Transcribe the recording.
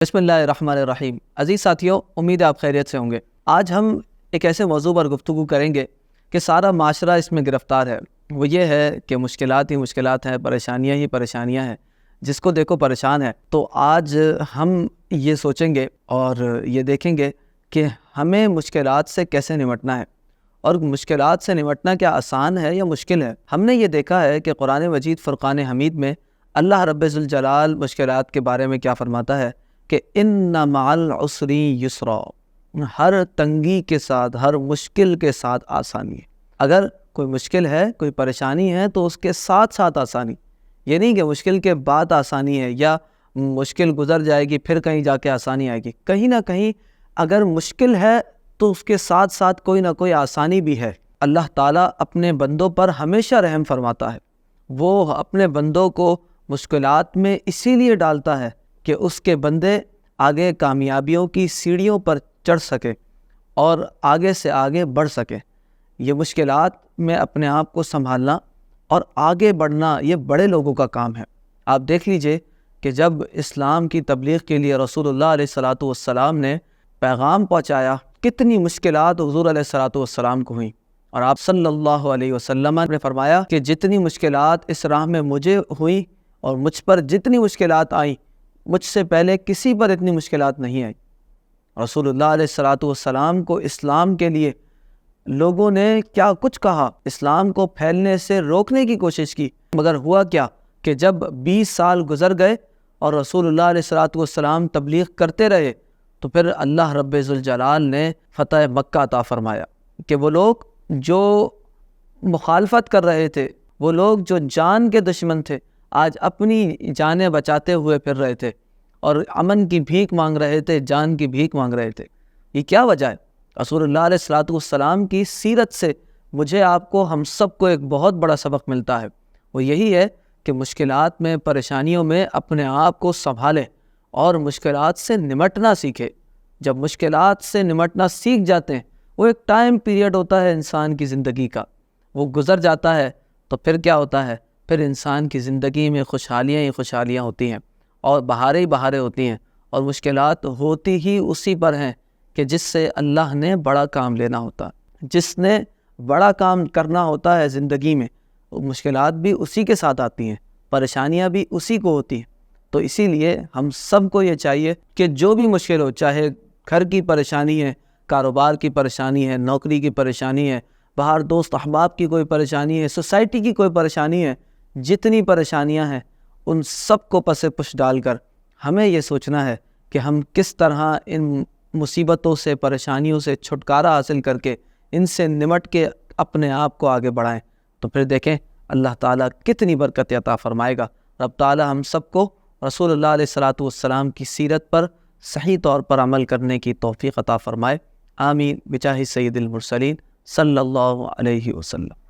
بسم اللہ الرحمن الرحیم۔ عزیز ساتھیوں، امید ہے آپ خیریت سے ہوں گے۔ آج ہم ایک ایسے موضوع پر گفتگو کریں گے کہ سارا معاشرہ اس میں گرفتار ہے۔ وہ یہ ہے کہ مشکلات ہی مشکلات ہیں، پریشانیاں ہی پریشانیاں ہیں، جس کو دیکھو پریشان ہے۔ تو آج ہم یہ سوچیں گے اور یہ دیکھیں گے کہ ہمیں مشکلات سے کیسے نمٹنا ہے، اور مشکلات سے نمٹنا کیا آسان ہے یا مشکل ہے۔ ہم نے یہ دیکھا ہے کہ قرآن مجید فرقان حمید میں اللہ رب ذوالجلال مشکلات کے بارے میں کیا فرماتا ہے کہ ان مع العسر یسرا، ہر تنگی کے ساتھ، ہر مشکل کے ساتھ آسانی ہے۔ اگر کوئی مشکل ہے، کوئی پریشانی ہے، تو اس کے ساتھ ساتھ آسانی۔ یہ نہیں کہ مشکل کے بعد آسانی ہے یا مشکل گزر جائے گی پھر کہیں جا کے آسانی آئے گی۔ کہیں نہ کہیں اگر مشکل ہے تو اس کے ساتھ ساتھ کوئی نہ کوئی آسانی بھی ہے۔ اللہ تعالیٰ اپنے بندوں پر ہمیشہ رحم فرماتا ہے۔ وہ اپنے بندوں کو مشکلات میں اسی لیے ڈالتا ہے کہ اس کے بندے آگے کامیابیوں کی سیڑھیوں پر چڑھ سکے اور آگے سے آگے بڑھ سکے۔ یہ مشکلات میں اپنے آپ کو سنبھالنا اور آگے بڑھنا یہ بڑے لوگوں کا کام ہے۔ آپ دیکھ لیجئے کہ جب اسلام کی تبلیغ کے لیے رسول اللہ علیہ السلام نے پیغام پہنچایا، کتنی مشکلات حضور علیہ السلام کو ہوئیں، اور آپ صلی اللہ علیہ وسلم نے فرمایا کہ جتنی مشکلات اس راہ میں مجھے ہوئیں اور مجھ پر جتنی مشکلات آئیں، مجھ سے پہلے کسی پر اتنی مشکلات نہیں آئی۔ رسول اللہ علیہ السلام کو اسلام کے لیے لوگوں نے کیا کچھ کہا، اسلام کو پھیلنے سے روکنے کی کوشش کی، مگر ہوا کیا کہ جب 20 سال گزر گئے اور رسول اللہ علیہ السلام تبلیغ کرتے رہے، تو پھر اللہ رب ذوالجلال نے فتح مکہ عطا فرمایا کہ وہ لوگ جو مخالفت کر رہے تھے، وہ لوگ جو جان کے دشمن تھے، آج اپنی جانیں بچاتے ہوئے پھر رہے تھے اور امن کی بھیک مانگ رہے تھے، جان کی بھیک مانگ رہے تھے۔ یہ کیا وجہ ہے؟ رسول اللہ علیہ السلام کی سیرت سے مجھے آپ کو، ہم سب کو ایک بہت بڑا سبق ملتا ہے۔ وہ یہی ہے کہ مشکلات میں، پریشانیوں میں اپنے آپ کو سنبھالیں اور مشکلات سے نمٹنا سیکھیں۔ جب مشکلات سے نمٹنا سیکھ جاتے ہیں، وہ ایک ٹائم پیریڈ ہوتا ہے انسان کی زندگی کا، وہ گزر جاتا ہے، تو پھر کیا ہوتا ہے؟ پھر انسان کی زندگی میں خوشحالیاں ہی خوشحالیاں ہوتی ہیں اور بہاریں ہی بہاریں ہوتی ہیں، اور مشکلات ہوتی ہی اسی پر ہیں کہ جس سے اللہ نے بڑا کام لینا ہوتا ہے، جس نے بڑا کام کرنا ہوتا ہے زندگی میں، مشکلات بھی اسی کے ساتھ آتی ہیں، پریشانیاں بھی اسی کو ہوتی ہیں۔ تو اسی لیے ہم سب کو یہ چاہیے کہ جو بھی مشکل ہو، چاہے گھر کی پریشانی ہے، کاروبار کی پریشانی ہے، نوکری کی پریشانی ہے، باہر دوست احباب کی کوئی پریشانی ہے، سوسائٹی کی کوئی پریشانی ہے، جتنی پریشانیاں ہیں ان سب کو پس پش ڈال کر ہمیں یہ سوچنا ہے کہ ہم کس طرح ان مصیبتوں سے، پریشانیوں سے چھٹکارا حاصل کر کے، ان سے نمٹ کے اپنے آپ کو آگے بڑھائیں۔ تو پھر دیکھیں اللہ تعالیٰ کتنی برکت عطا فرمائے گا۔ رب تعالیٰ ہم سب کو رسول اللہ علیہ السلام کی سیرت پر صحیح طور پر عمل کرنے کی توفیق عطا فرمائے۔ آمین بجاہ سید المرسلین صلی اللہ علیہ وسلم۔